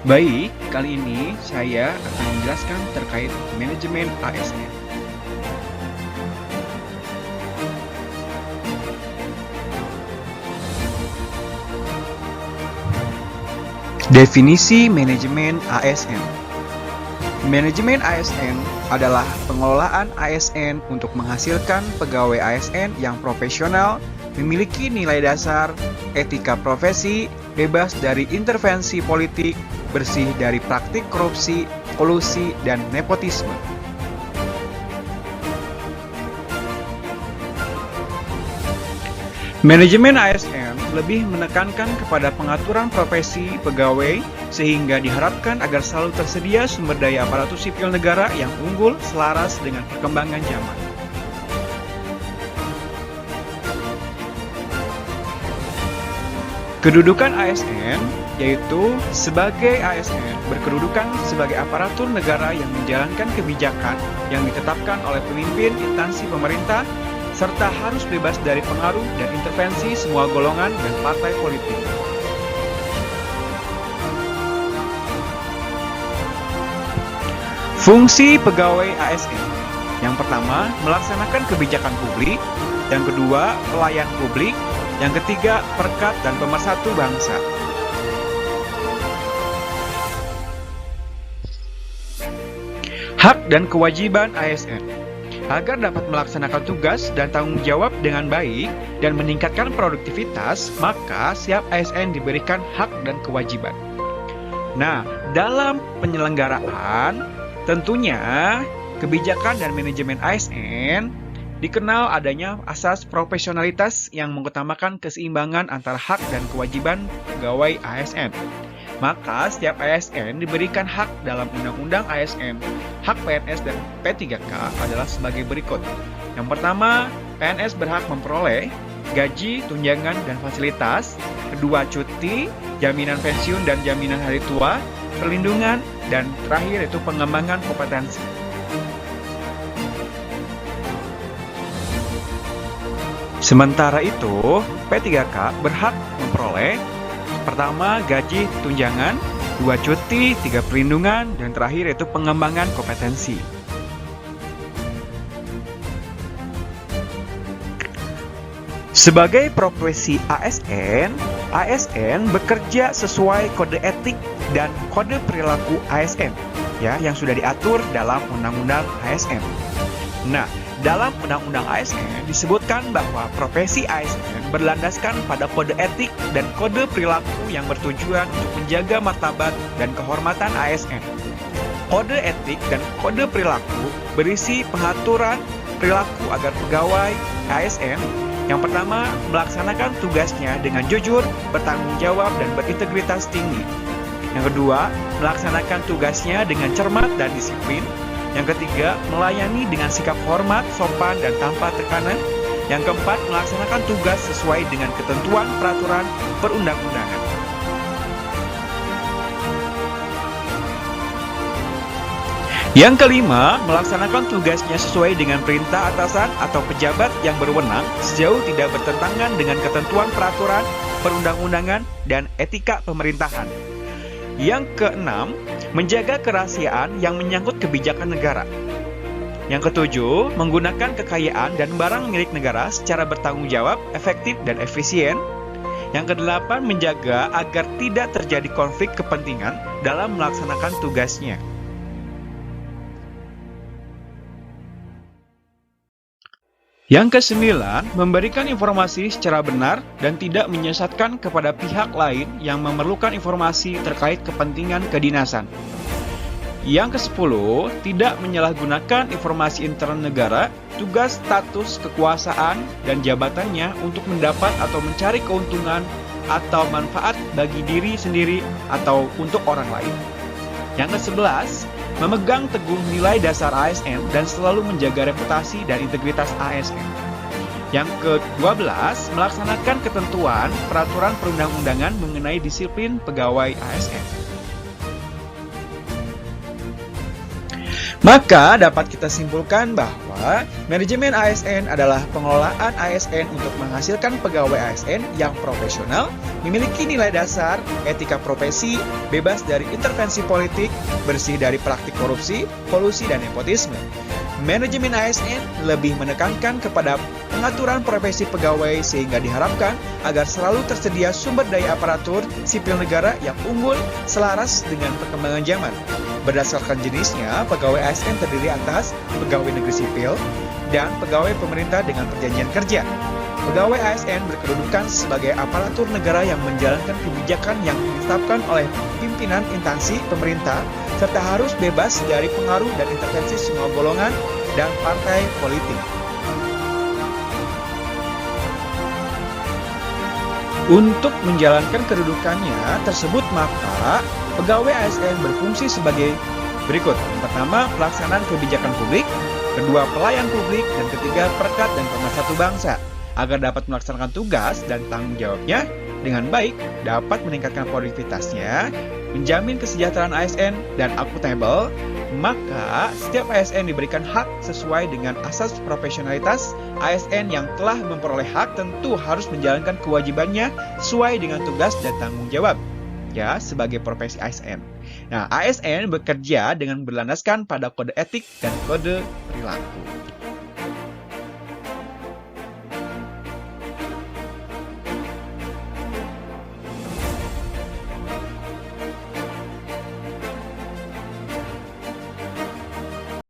Baik, kali ini saya akan menjelaskan terkait manajemen ASN. Definisi manajemen ASN. Manajemen ASN adalah pengelolaan ASN untuk menghasilkan pegawai ASN yang profesional, memiliki nilai dasar, etika profesi, bebas dari intervensi politik, bersih dari praktik korupsi, kolusi, dan nepotisme. Manajemen ASN lebih menekankan kepada pengaturan profesi pegawai sehingga diharapkan agar selalu tersedia sumber daya aparatur sipil negara yang unggul selaras dengan perkembangan zaman. Kedudukan ASN yaitu sebagai ASN berkedudukan sebagai aparatur negara yang menjalankan kebijakan yang ditetapkan oleh pemimpin instansi pemerintah serta harus bebas dari pengaruh dan intervensi semua golongan dan partai politik. Fungsi pegawai ASN. Yang pertama, melaksanakan kebijakan publik. Yang kedua, pelayan publik. Yang ketiga, perekat dan pemersatu bangsa. Hak dan kewajiban ASN. Agar dapat melaksanakan tugas dan tanggung jawab dengan baik dan meningkatkan produktivitas, maka setiap ASN diberikan hak dan kewajiban. Nah, dalam penyelenggaraan, tentunya kebijakan dan manajemen ASN dikenal adanya asas profesionalitas yang mengutamakan keseimbangan antara hak dan kewajiban pegawai ASN. Maka setiap ASN diberikan hak dalam Undang-Undang ASN. Hak PNS dan P3K adalah sebagai berikut. Yang pertama, PNS berhak memperoleh gaji, tunjangan, dan fasilitas. Kedua, cuti, jaminan pensiun dan jaminan hari tua, perlindungan, dan terakhir itu pengembangan kompetensi. Sementara itu, P3K berhak memperoleh pertama, gaji tunjangan, dua, cuti, tiga, perlindungan, dan terakhir yaitu pengembangan kompetensi. Sebagai profesi ASN, ASN bekerja sesuai kode etik dan kode perilaku ASN, ya, yang sudah diatur dalam Undang-Undang ASN. Nah, dalam Undang-Undang ASN disebutkan bahwa profesi ASN berlandaskan pada kode etik dan kode perilaku yang bertujuan untuk menjaga martabat dan kehormatan ASN. Kode etik dan kode perilaku berisi pengaturan perilaku agar pegawai ASN yang pertama melaksanakan tugasnya dengan jujur, bertanggung jawab, dan berintegritas tinggi. Yang kedua, melaksanakan tugasnya dengan cermat dan disiplin. Yang ketiga, melayani dengan sikap hormat, sopan, dan tanpa tekanan. Yang keempat, melaksanakan tugas sesuai dengan ketentuan peraturan perundang-undangan. Yang kelima, melaksanakan tugasnya sesuai dengan perintah atasan atau pejabat yang berwenang sejauh tidak bertentangan dengan ketentuan peraturan perundang-undangan dan etika pemerintahan. Yang keenam, menjaga kerahasiaan yang menyangkut kebijakan negara. Yang ketujuh, menggunakan kekayaan dan barang milik negara secara bertanggung jawab, efektif, dan efisien. Yang kedelapan, menjaga agar tidak terjadi konflik kepentingan dalam melaksanakan tugasnya. Yang kesembilan, memberikan informasi secara benar dan tidak menyesatkan kepada pihak lain yang memerlukan informasi terkait kepentingan kedinasan. Yang kesepuluh, tidak menyalahgunakan informasi internal negara, tugas, status, kekuasaan, dan jabatannya untuk mendapat atau mencari keuntungan atau manfaat bagi diri sendiri atau untuk orang lain. Yang ke-11, memegang teguh nilai dasar ASN dan selalu menjaga reputasi dan integritas ASN. Yang ke-12, melaksanakan ketentuan peraturan perundang-undangan mengenai disiplin pegawai ASN. Maka dapat kita simpulkan bahwa manajemen ASN adalah pengelolaan ASN untuk menghasilkan pegawai ASN yang profesional, memiliki nilai dasar, etika profesi, bebas dari intervensi politik, bersih dari praktik korupsi, kolusi, dan nepotisme. Manajemen ASN lebih menekankan kepada pengaturan profesi pegawai sehingga diharapkan agar selalu tersedia sumber daya aparatur sipil negara yang unggul selaras dengan perkembangan zaman. Berdasarkan jenisnya, pegawai ASN terdiri atas pegawai negeri sipil dan pegawai pemerintah dengan perjanjian kerja. Pegawai ASN berkedudukan sebagai aparatur negara yang menjalankan kebijakan yang ditetapkan oleh pimpinan instansi pemerintah serta harus bebas dari pengaruh dan intervensi semua golongan dan partai politik. Untuk menjalankan kedudukannya tersebut, maka pegawai ASN berfungsi sebagai berikut. Yang pertama, pelaksanaan kebijakan publik, kedua, pelayan publik, dan ketiga, perekat dan pemersatu bangsa. Agar dapat melaksanakan tugas dan tanggung jawabnya dengan baik, dapat meningkatkan produktivitasnya, menjamin kesejahteraan ASN, dan akuntabel, maka setiap ASN diberikan hak sesuai dengan asas profesionalitas. ASN yang telah memperoleh hak tentu harus menjalankan kewajibannya sesuai dengan tugas dan tanggung jawab ya sebagai profesi ASN. Nah, ASN bekerja dengan berlandaskan pada kode etik dan kode perilaku.